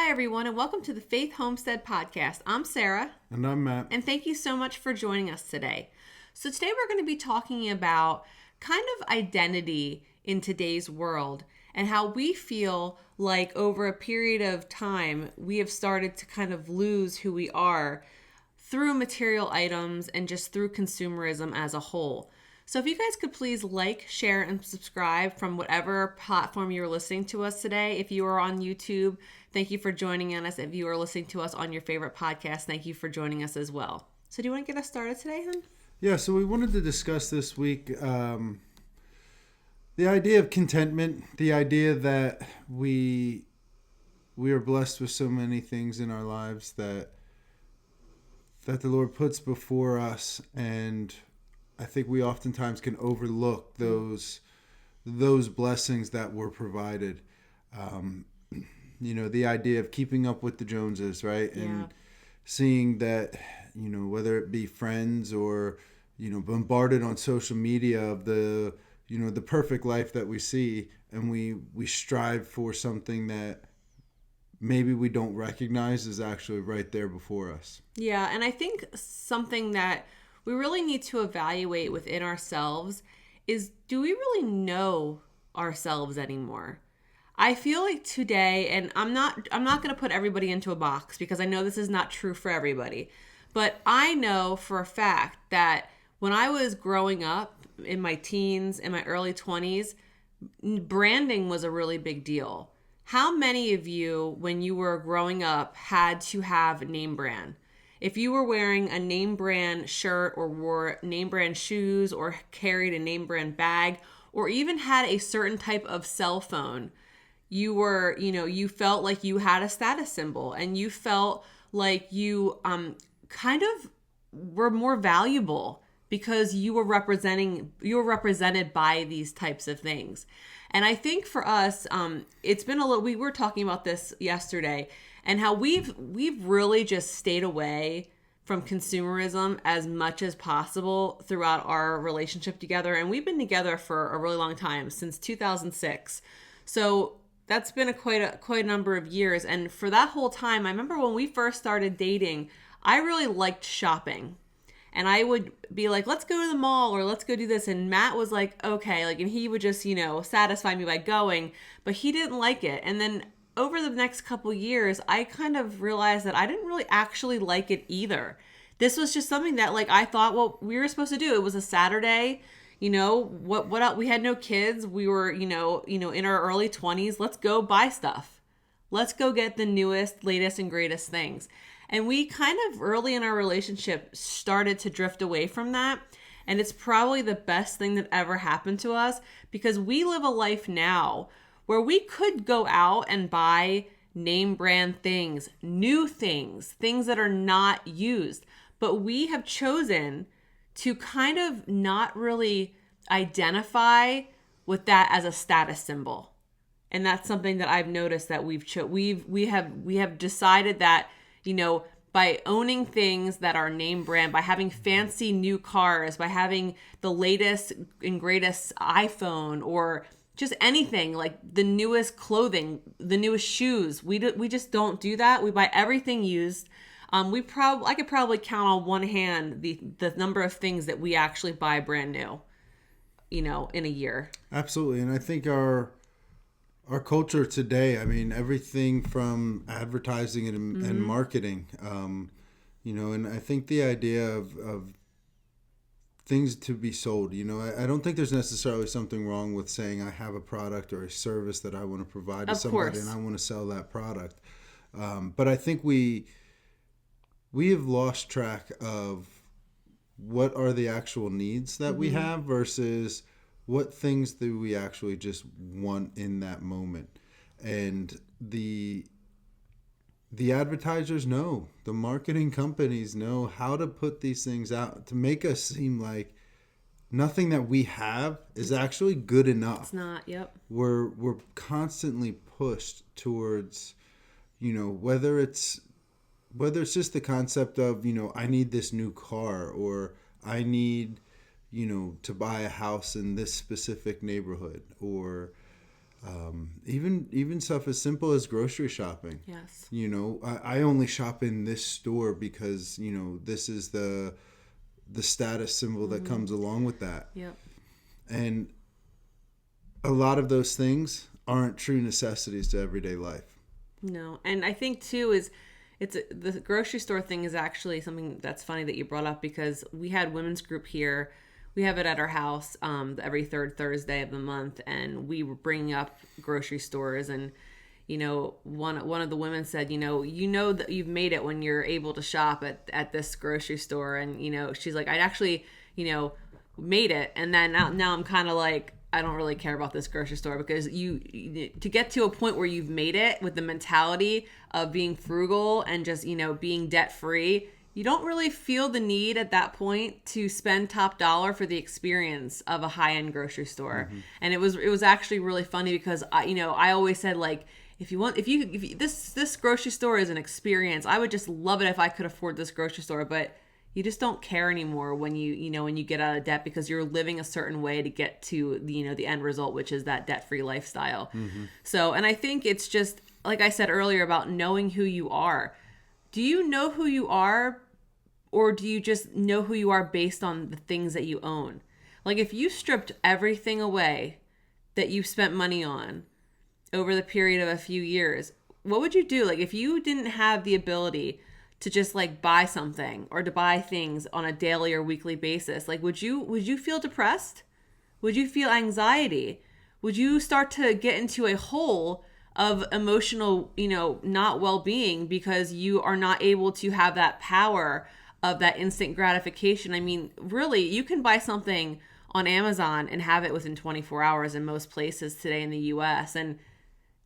Hi, everyone, and welcome to the Faith Homestead Podcast. I'm Sarah. And I'm Matt. And thank you so much for joining us today. So today we're going to be talking about kind of identity in today's world and how we feel like over a period of time, we have started to kind of lose who we are through material items and just through consumerism as a whole. So if you guys could please like, share, and subscribe from whatever platform you're listening to us today. If you are on YouTube, thank you for joining us. If you are listening to us on your favorite podcast, thank you for joining us as well. So do you want to get us started today, hon? Yeah, so we wanted to discuss this week the idea of contentment, the idea that we are blessed with so many things in our lives that the Lord puts before us, and I think we oftentimes can overlook those blessings that were provided. The idea of keeping up with the Joneses, right? And seeing that, whether it be friends or, bombarded on social media of the perfect life that we see, and we strive for something that maybe we don't recognize is actually right there before us. Yeah, and I think something that we really need to evaluate within ourselves is, do we really know ourselves anymore? I feel like today, and I'm not going to put everybody into a box because I know this is not true for everybody, but I know for a fact that when I was growing up in my teens, in my early 20s, branding was a really big deal. How many of you, when you were growing up, had to have a name brand? If you were wearing a name brand shirt or wore name brand shoes or carried a name brand bag or even had a certain type of cell phone, you were, you felt like you had a status symbol and you felt like you kind of were more valuable because you were represented by these types of things. And I think for us, it's been we were talking about this yesterday and how we've really just stayed away from consumerism as much as possible throughout our relationship together. And we've been together for a really long time, since 2006. So that's been quite a number of years. And for that whole time, I remember when we first started dating, I really liked shopping. And I would be like, let's go to the mall or let's go do this. And Matt was like, okay. And he would just, satisfy me by going, but he didn't like it. And then over the next couple years, I kind of realized that I didn't really actually like it either. This was just something that I thought, well, we were supposed to do. It was a Saturday. What else? We had no kids. We were, in our early 20s. Let's go buy stuff. Let's go get the newest, latest, and greatest things. And we kind of early in our relationship started to drift away from that. And it's probably the best thing that ever happened to us because we live a life now where we could go out and buy name brand things, new things that are not used. But we have chosen to kind of not really identify with that as a status symbol. And that's something that I've noticed that we have decided that, by owning things that are name brand, by having fancy new cars, by having the latest and greatest iPhone or just anything like the newest clothing, the newest shoes, we just don't do that. We buy everything used. I could probably count on one hand the number of things that we actually buy brand new, in a year. Absolutely. And I think our culture today, I mean, everything from advertising and marketing, and I think the idea of things to be sold, I don't think there's necessarily something wrong with saying I have a product or a service that I want to provide to somebody and I want to sell that product. But I think we have lost track of what are the actual needs that we have versus what things do we actually just want in that moment. And the advertisers know, the marketing companies know how to put these things out to make us seem like nothing that we have is actually good enough. It's not, yep. We're constantly pushed towards, whether it's just the concept of, I need this new car or I need, to buy a house in this specific neighborhood or Even stuff as simple as grocery shopping. Yes. You know, I only shop in this store because, you know, this is the status symbol that comes along with that. Yep. And a lot of those things aren't true necessities to everyday life. No. And I think too is the grocery store thing is actually something that's funny that you brought up, because we had women's group here. We have it at our house every third Thursday of the month, and we were bringing up grocery stores. And you know, one of the women said, you know that you've made it when you're able to shop at this grocery store. And you know, she's like, I actually, you know, made it, and then now I'm kind of like, I don't really care about this grocery store, because you to get to a point where you've made it with the mentality of being frugal and just, you know, being debt free, you don't really feel the need at that point to spend top dollar for the experience of a high-end grocery store. Mm-hmm. And it was actually really funny, because I always said, like, if this grocery store is an experience, I would just love it if I could afford this grocery store. But you just don't care anymore when you get out of debt, because you're living a certain way to get to the end result, which is that debt-free lifestyle. Mm-hmm. So, and I think it's just, like I said earlier, about knowing who you are. Do you know who you are, or do you just know who you are based on the things that you own? Like, if you stripped everything away that you've spent money on over the period of a few years, what would you do? Like, if you didn't have the ability to just like buy something or to buy things on a daily or weekly basis, like, would you feel depressed? Would you feel anxiety? Would you start to get into a hole of emotional, not well-being, because you are not able to have that power of that instant gratification? I mean, really, you can buy something on Amazon and have it within 24 hours in most places today in the US. And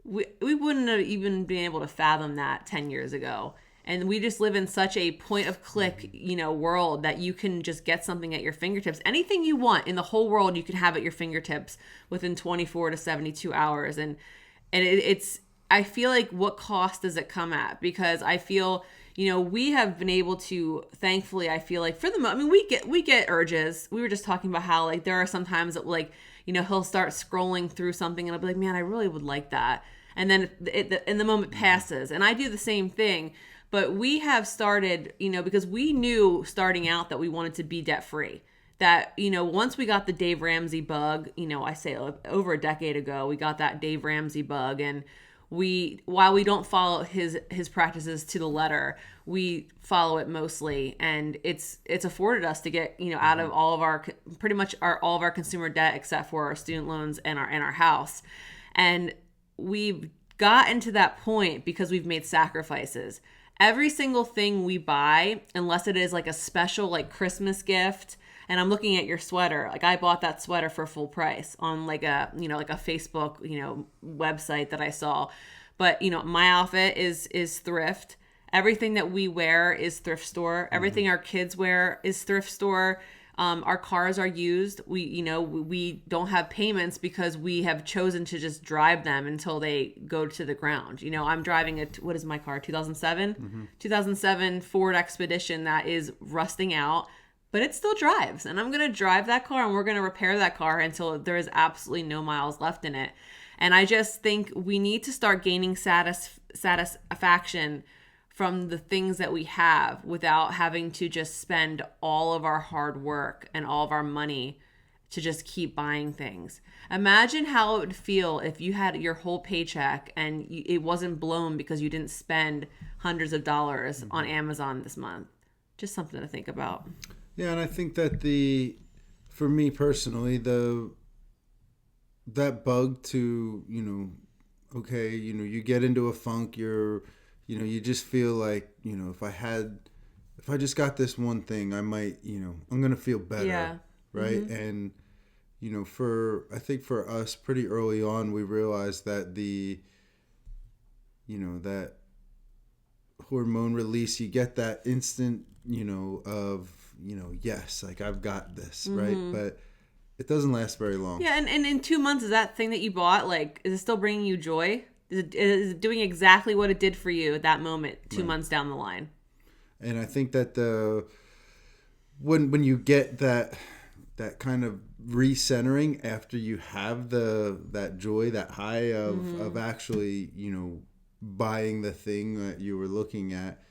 we wouldn't have even been able to fathom that 10 years ago. And we just live in such a point of click, world, that you can just get something at your fingertips. Anything you want in the whole world, you can have at your fingertips within 24 to 72 hours. And it's, I feel like, what cost does it come at? Because I feel, we have been able to, thankfully, I feel like we get urges. We were just talking about how, like, there are some times that, like, he'll start scrolling through something and I'll be like, man, I really would like that. And then the moment passes, and I do the same thing. But we have started, because we knew starting out that we wanted to be debt free. That, once we got the Dave Ramsey bug, I say over a decade ago, we got that Dave Ramsey bug. And while we don't follow his practices to the letter, we follow it mostly. And it's afforded us to get, out of all of our, pretty much all of our consumer debt, except for our student loans and our house. And we've gotten to that point because we've made sacrifices. Every single thing we buy, unless it is like a special, like, Christmas gift, and I'm looking at your sweater, like, I bought that sweater for full price on like a Facebook, website that I saw. But, my outfit is thrift. Everything that we wear is thrift store. Everything our kids wear is thrift store. Our cars are used. We don't have payments because we have chosen to just drive them until they go to the ground. I'm driving what is my car? 2007? Mm-hmm. 2007 Ford Expedition that is rusting out, but it still drives. And I'm going to drive that car, and we're going to repair that car until there is absolutely no miles left in it. And I just think we need to start gaining satisfaction from the things that we have without having to just spend all of our hard work and all of our money to just keep buying things. Imagine how it would feel if you had your whole paycheck and it wasn't blown because you didn't spend hundreds of dollars on Amazon this month. Just something to think about. Yeah, and I think that for me personally, that bug to, you get into a funk, you just feel like, if I just got this one thing, I might, I'm going to feel better. Yeah. Right. Mm-hmm. And, I think for us pretty early on, we realized that that hormone release, you get that instant, of, yes, like, I've got this. Mm-hmm. Right. But it doesn't last very long. Yeah. And in 2 months, is that thing that you bought, like, is it still bringing you joy? Is it doing exactly what it did for you at that moment 2 months down the line? And I think that when you get that that kind of recentering after you have that joy, that high of actually, buying the thing that you were looking at,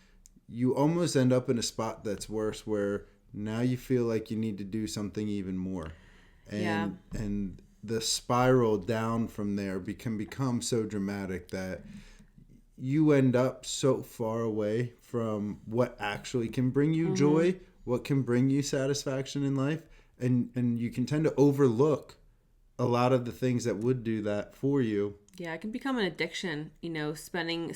you almost end up in a spot that's worse, where now you feel like you need to do something even more. And the spiral down from there can become so dramatic that you end up so far away from what actually can bring you joy, what can bring you satisfaction in life. And you can tend to overlook a lot of the things that would do that for you. Yeah, it can become an addiction, spending,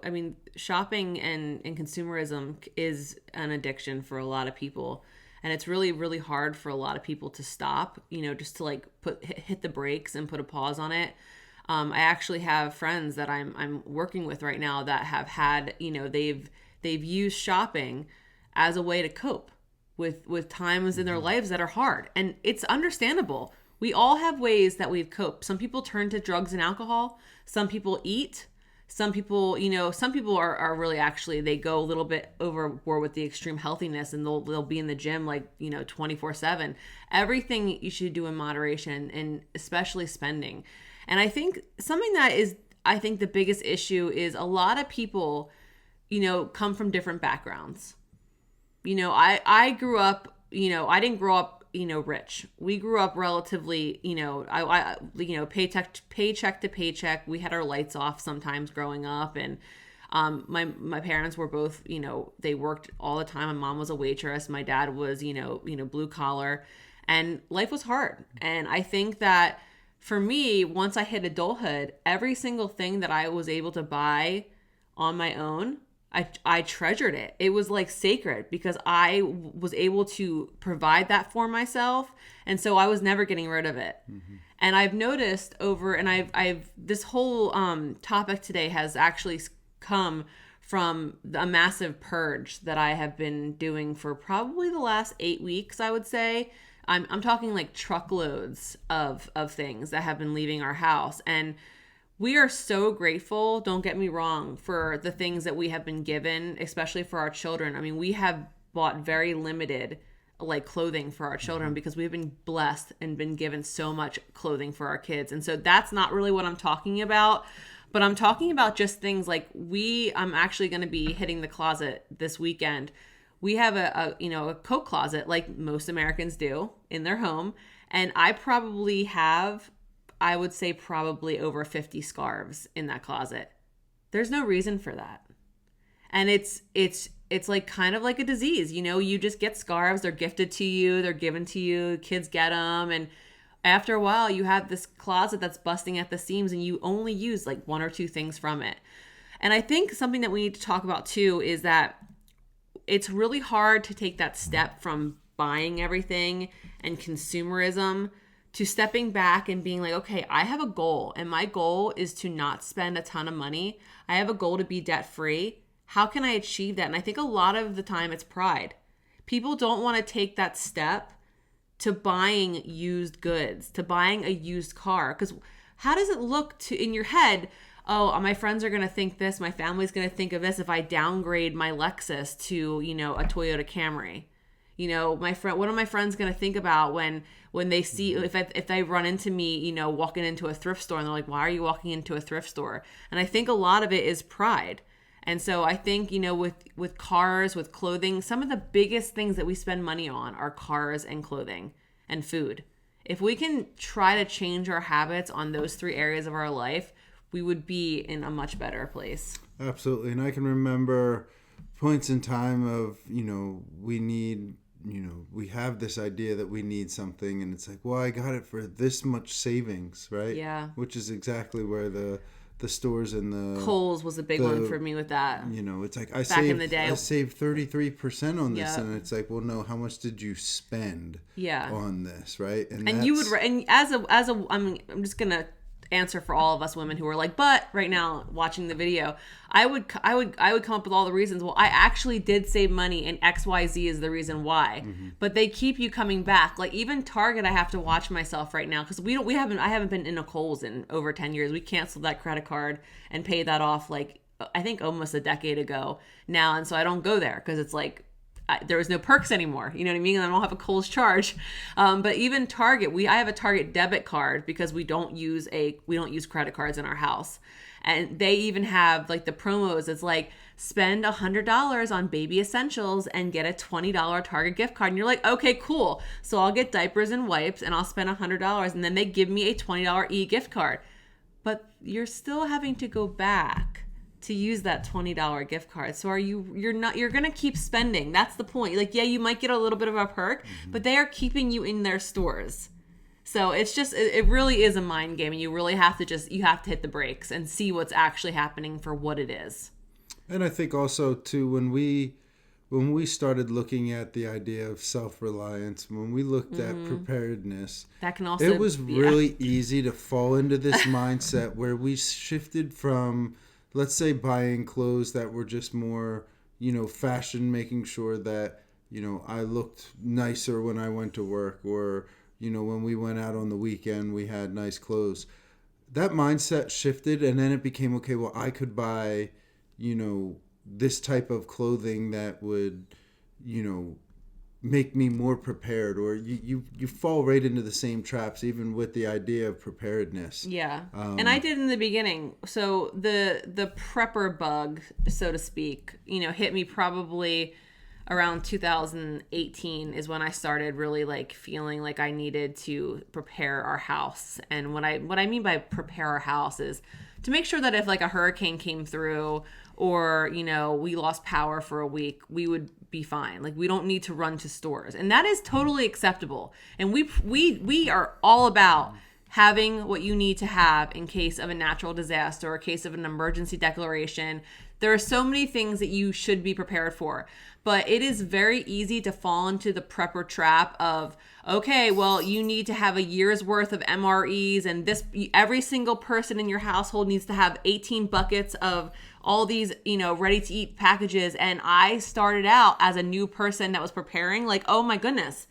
I mean, shopping and consumerism is an addiction for a lot of people. And it's really, really hard for a lot of people to stop, just to like hit the brakes and put a pause on it. I actually have friends that I'm working with right now that have had, they've used shopping as a way to cope with times in their lives that are hard. And it's understandable. We all have ways that we've coped. Some people turn to drugs and alcohol. Some people eat. Some people, some people are really actually, they go a little bit overboard with the extreme healthiness, and they'll be in the gym 24/7. Everything you should do in moderation, and especially spending. And I think something that is, the biggest issue is a lot of people, come from different backgrounds. I grew up, I didn't grow up, rich. We grew up relatively, paycheck to paycheck. We had our lights off sometimes growing up, and my parents were both, they worked all the time. My mom was a waitress. My dad was, blue collar, and life was hard. And I think that for me, once I hit adulthood, every single thing that I was able to buy on my own, I treasured it. It was like sacred, because I was able to provide that for myself. And so I was never getting rid of it. And I've noticed I've this whole topic today has actually come from a massive purge that I have been doing for probably the last 8 weeks, I would say. I'm talking like truckloads of things that have been leaving our house. And we are so grateful, don't get me wrong, for the things that we have been given, especially for our children. I mean, we have bought very limited clothing for our children because we've been blessed and been given so much clothing for our kids. And so that's not really what I'm talking about, but I'm talking about just things like I'm actually going to be hitting the closet this weekend. We have a coat closet like most Americans do in their home. And I probably have, I would say, probably over 50 scarves in that closet. There's no reason for that. And it's like kind of like a disease. You just get scarves. They're gifted to you. They're given to you. Kids get them. And after a while, you have this closet that's busting at the seams, and you only use like one or two things from it. And I think something that we need to talk about too is that it's really hard to take that step from buying everything and consumerism to stepping back and being like, okay, I have a goal, and my goal is to not spend a ton of money. I have a goal to be debt free. How can I achieve that? And I think a lot of the time it's pride. People don't want to take that step to buying used goods, to buying a used car. Because how does it look in your head? Oh, my friends are going to think this. My family's going to think of this if I downgrade my Lexus to, a Toyota Camry. What are my friends going to think about when they see, if they run into me, walking into a thrift store, and they're like, why are you walking into a thrift store? And I think a lot of it is pride. And so I think, with cars, with clothing, some of the biggest things that we spend money on are cars and clothing and food. If we can try to change our habits on those three areas of our life, we would be in a much better place. Absolutely. And I can remember points in time of, we need, we have this idea that we need something, and it's like, well, I got it for this much savings, right? Yeah. Which is exactly where the stores and the Kohl's was a big one for me with that. It's like I saved 33% on this, and it's like, well, no, how much did you spend on this, right? And you would, and as a I'm just gonna answer for all of us women who are like, but right now watching the video, I would come up with all the reasons. Well, I actually did save money, and XYZ is the reason why. But they keep you coming back. Like even Target, I have to watch myself right now because I haven't been in a Kohl's in over 10 years. We canceled that credit card and paid that off I think almost a decade ago now, and so I don't go there because it's like there was no perks anymore. You know what I mean? I don't have a Kohl's charge. But even Target, I have a Target debit card because we don't use credit cards in our house. And they even have like the promos. It's like spend $100 on baby essentials and get a $20 Target gift card. And you're like, okay, cool. So I'll get diapers and wipes and I'll spend $100. And then they give me a $20 e-gift card. But you're still having to go back to use that $20 gift card. So you're going to keep spending. That's the point. Like, yeah, you might get a little bit of a perk, but they are keeping you in their stores. So it's just, it really is a mind game, and you really have to hit the brakes and see what's actually happening for what it is. And I think also too, when we started looking at the idea of self-reliance, when we looked at preparedness, that can also, it was really easy to fall into this mindset where we shifted from, let's say, buying clothes that were just more, fashion, making sure that, I looked nicer when I went to work, or when we went out on the weekend, we had nice clothes. That mindset shifted, and then it became, okay, well, I could buy, this type of clothing that would, make me more prepared. Or you fall right into the same traps, even with the idea of preparedness. Yeah. And I did in the beginning. So the prepper bug, so to speak, hit me probably around 2018 is when I started really like feeling like I needed to prepare our house. And what I mean by prepare our house is to make sure that if like a hurricane came through, or we lost power for a week, we would be fine. Like, we don't need to run to stores, and that is totally acceptable. And we are all about having what you need to have in case of a natural disaster or a case of an emergency declaration. There are so many things that you should be prepared for. But it is very easy to fall into the prepper trap of, okay, well, you need to have a year's worth of MREs, and every single person in your household needs to have 18 buckets of all these, ready to eat packages. And I started out as a new person that was preparing, like, oh my goodness,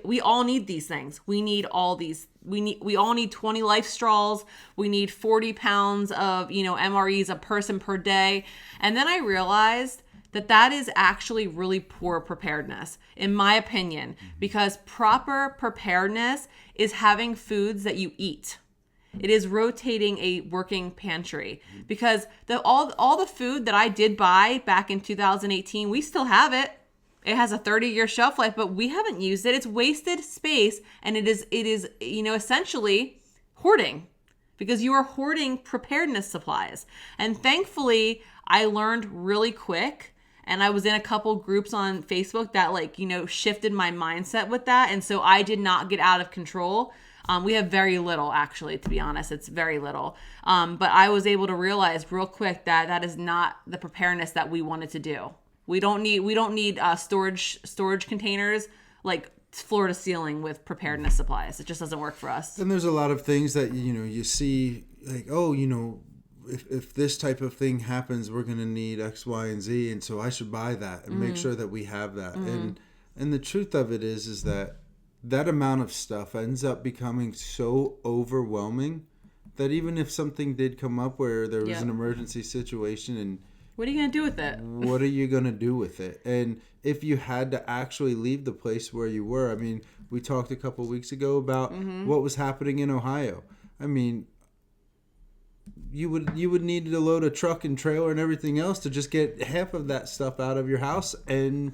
we all need these things. We need all these. We all need 20 Life Straws. We need 40 pounds of, MREs a person per day. And then I realized that is actually really poor preparedness, in my opinion, because proper preparedness is having foods that you eat. It is rotating a working pantry, because all the food that I did buy back in 2018, we still have it. It has a 30-year shelf life, but we haven't used it. It's wasted space, and it is essentially hoarding, because you are hoarding preparedness supplies. And thankfully, I learned really quick. And I was in a couple groups on Facebook that shifted my mindset with that. And so I did not get out of control. We have very little, actually, to be honest. It's very little. But I was able to realize real quick that is not the preparedness that we wanted to do. We don't need storage containers like floor to ceiling with preparedness supplies. It just doesn't work for us. And there's a lot of things that you see, like, if this type of thing happens, we're going to need X, Y, and Z. And so I should buy that and make sure that we have that. And the truth of it is that amount of stuff ends up becoming so overwhelming that even if something did come up where there was an emergency situation, and what are you going to do with it? What are you going to do with it? And if you had to actually leave the place where you were, I mean, we talked a couple of weeks ago about what was happening in Ohio. I mean, you would need to load a truck and trailer and everything else to just get half of that stuff out of your house, and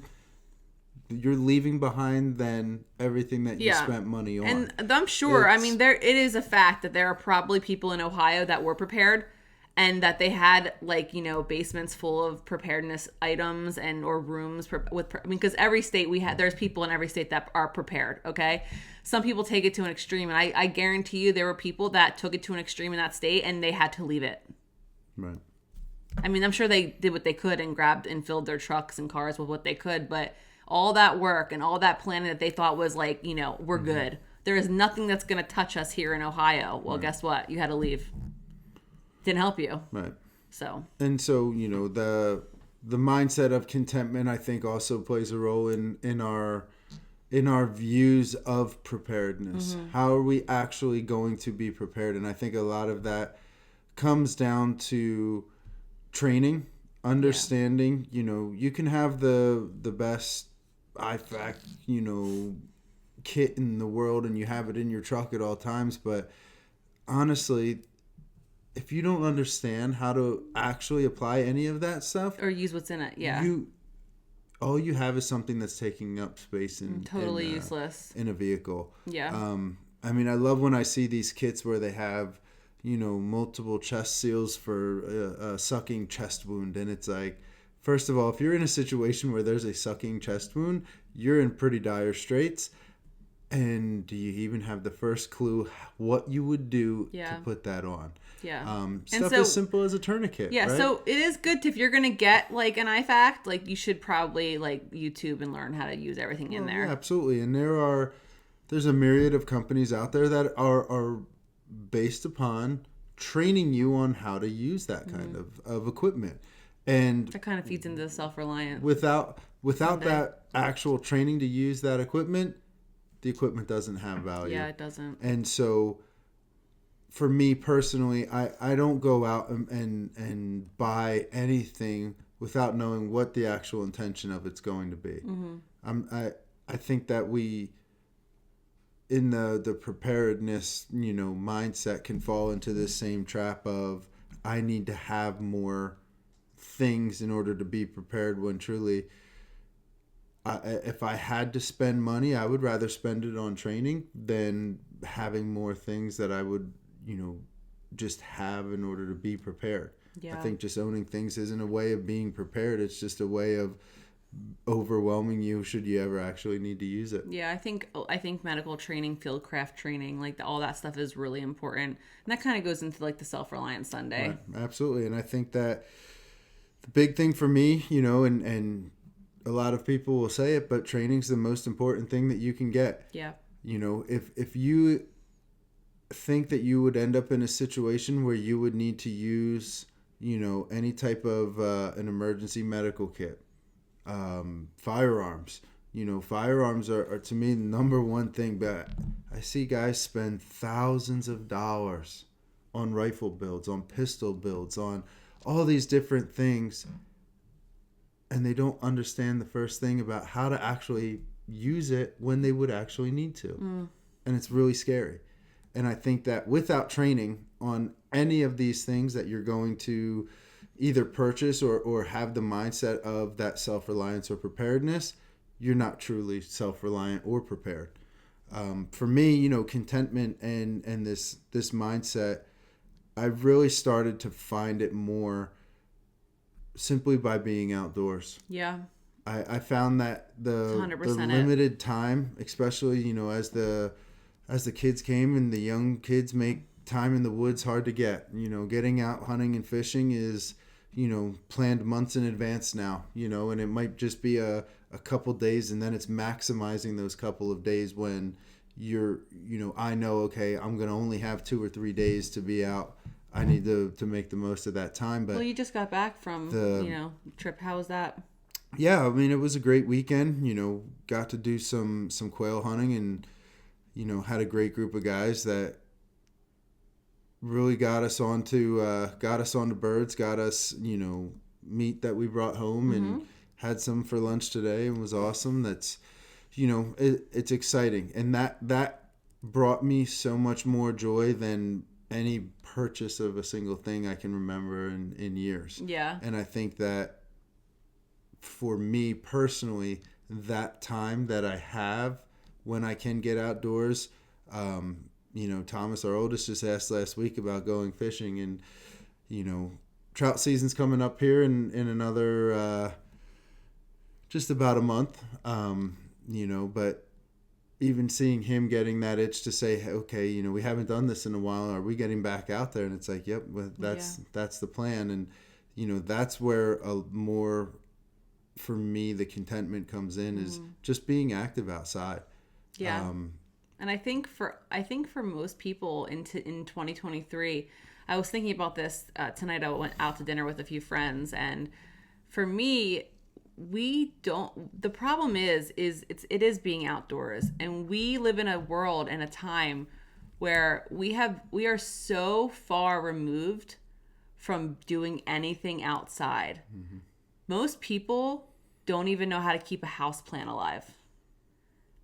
you're leaving behind then everything that you spent money on. And I'm sure, it is a fact that there are probably people in Ohio that were prepared, and that they had basements full of preparedness items or rooms because every state there's people in every state that are prepared. Okay. Some people take it to an extreme, and I guarantee you there were people that took it to an extreme in that state and they had to leave it. Right. I'm sure they did what they could and grabbed and filled their trucks and cars with what they could, but all that work and all that planning that they thought was we're good. There is nothing that's going to touch us here in Ohio. Well, guess what? You had to leave. Didn't help you. Right. So. And so, the mindset of contentment, I think, also plays a role in our views of preparedness. How are we actually going to be prepared? And I think a lot of that comes down to training. understanding, you can have the best IFAC, kit in the world, and you have it in your truck at all times, but honestly, if you don't understand how to actually apply any of that stuff, or use what's in it, all you have is something that's taking up space totally useless in a vehicle. Yeah. I mean, I love when I see these kits where they have, multiple chest seals for a sucking chest wound, and it's like, first of all, if you're in a situation where there's a sucking chest wound, you're in pretty dire straits. And do you even have the first clue what you would do to put that on? Yeah. Stuff as simple as a tourniquet. Yeah. Right? So it is good if you're going to get like an IFAC, like you should probably like YouTube and learn how to use everything in there. Yeah, absolutely. And there's a myriad of companies out there that are based upon training you on how to use that kind of equipment. And that kind of feeds into the self-reliance. Without that actual training to use that equipment, the equipment doesn't have value. Yeah, it doesn't. And so for me personally, I don't go out and buy anything without knowing what the actual intention of it's going to be. I think that we, in the preparedness, mindset, can fall into this same trap of, I need to have more things in order to be prepared, when truly, if I had to spend money, I would rather spend it on training than having more things that I would, just have in order to be prepared. Yeah. I think just owning things isn't a way of being prepared. It's just a way of overwhelming you should you ever actually need to use it. Yeah, I think medical training, field craft training, like all that stuff is really important. And that kind of goes into like the self-reliance Sunday. Right. Absolutely. And I think that the big thing for me, and a lot of people will say it, but training's the most important thing that you can get. Yeah. If you think that you would end up in a situation where you would need to use, any type of an emergency medical kit, firearms, firearms are to me the number one thing, but I see guys spend thousands of dollars on rifle builds, on pistol builds, on all these different things, and they don't understand the first thing about how to actually use it when they would actually need to. And it's really scary. And I think that without training on any of these things that you're going to either purchase or have the mindset of that self-reliance or preparedness, you're not truly self-reliant or prepared. For me, contentment and this mindset, I've really started to find it more simply by being outdoors. Yeah. I found that the limited time, especially, as the kids came, and the young kids make time in the woods hard to get. Getting out hunting and fishing is, planned months in advance now, and it might just be a couple days, and then it's maximizing those couple of days when you're, I know, okay, I'm going to only have 2 or 3 days to be out. I need to make the most of that time. But well, you just got back from, trip. How was that? Yeah, I mean, it was a great weekend. Got to do some quail hunting, and, had a great group of guys that really got us onto birds, got us, meat that we brought home, and had some for lunch today, and was awesome. That's, it's exciting. And that brought me so much more joy than any purchase of a single thing I can remember in years. Yeah. And I think that for me personally, that time that I have when I can get outdoors, Thomas, our oldest, just asked last week about going fishing, and, trout season's coming up here in another, just about a month, but even seeing him getting that itch to say, okay, we haven't done this in a while. Are we getting back out there? And it's like, yep, that's the plan. And, that's where more, for me, the contentment comes in, is just being active outside. Yeah. And I think for most people in 2023, I was thinking about this tonight. I went out to dinner with a few friends, and for me, the problem is it is being outdoors, and we live in a world and a time where we are so far removed from doing anything outside. Most people don't even know how to keep a houseplant alive.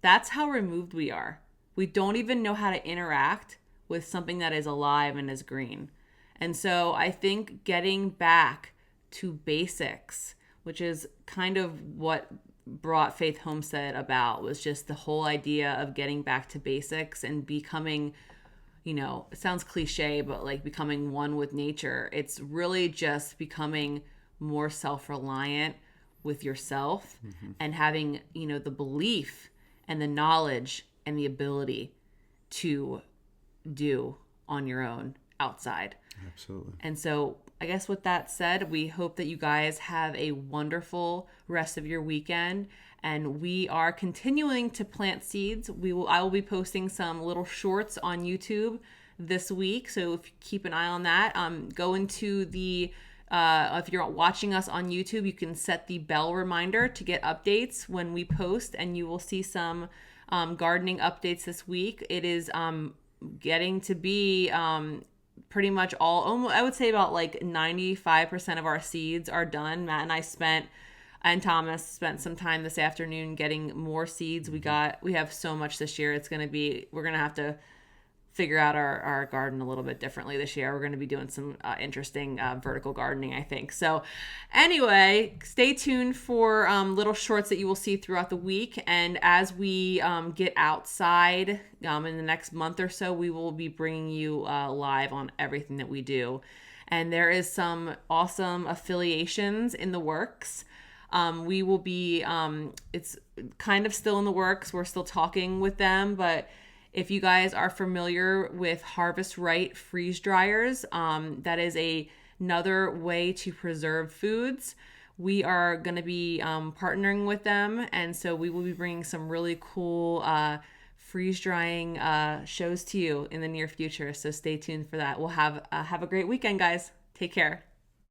That's how removed we are. We don't even know how to interact with something that is alive and is green. And so I think getting back to basics, which is kind of what brought Faith Homestead about, was just the whole idea of getting back to basics and becoming, it sounds cliche, but like becoming one with nature. It's really just becoming more self-reliant with yourself and having, the belief and the knowledge and the ability to do on your own outside. Absolutely. And so I guess with that said, we hope that you guys have a wonderful rest of your weekend. And we are continuing to plant seeds. I will be posting some little shorts on YouTube this week. So if you keep an eye on that, go into the if you're watching us on YouTube, you can set the bell reminder to get updates when we post, and you will see some gardening updates this week. It is getting to be pretty much almost, I would say about like 95% of our seeds are done. Matt and I and Thomas spent some time this afternoon getting more seeds. We have so much this year. We're going to have to figure out our garden a little bit differently this year. We're going to be doing some interesting vertical gardening, I think. So anyway, stay tuned for little shorts that you will see throughout the week. And as we get outside in the next month or so, we will be bringing you live on everything that we do. And there is some awesome affiliations in the works. We will be, it's kind of still in the works. We're still talking with them, but if you guys are familiar with Harvest Right freeze dryers, that is another way to preserve foods. We are going to be partnering with them, and so we will be bringing some really cool freeze drying shows to you in the near future. So stay tuned for that. We'll have a great weekend, guys. Take care.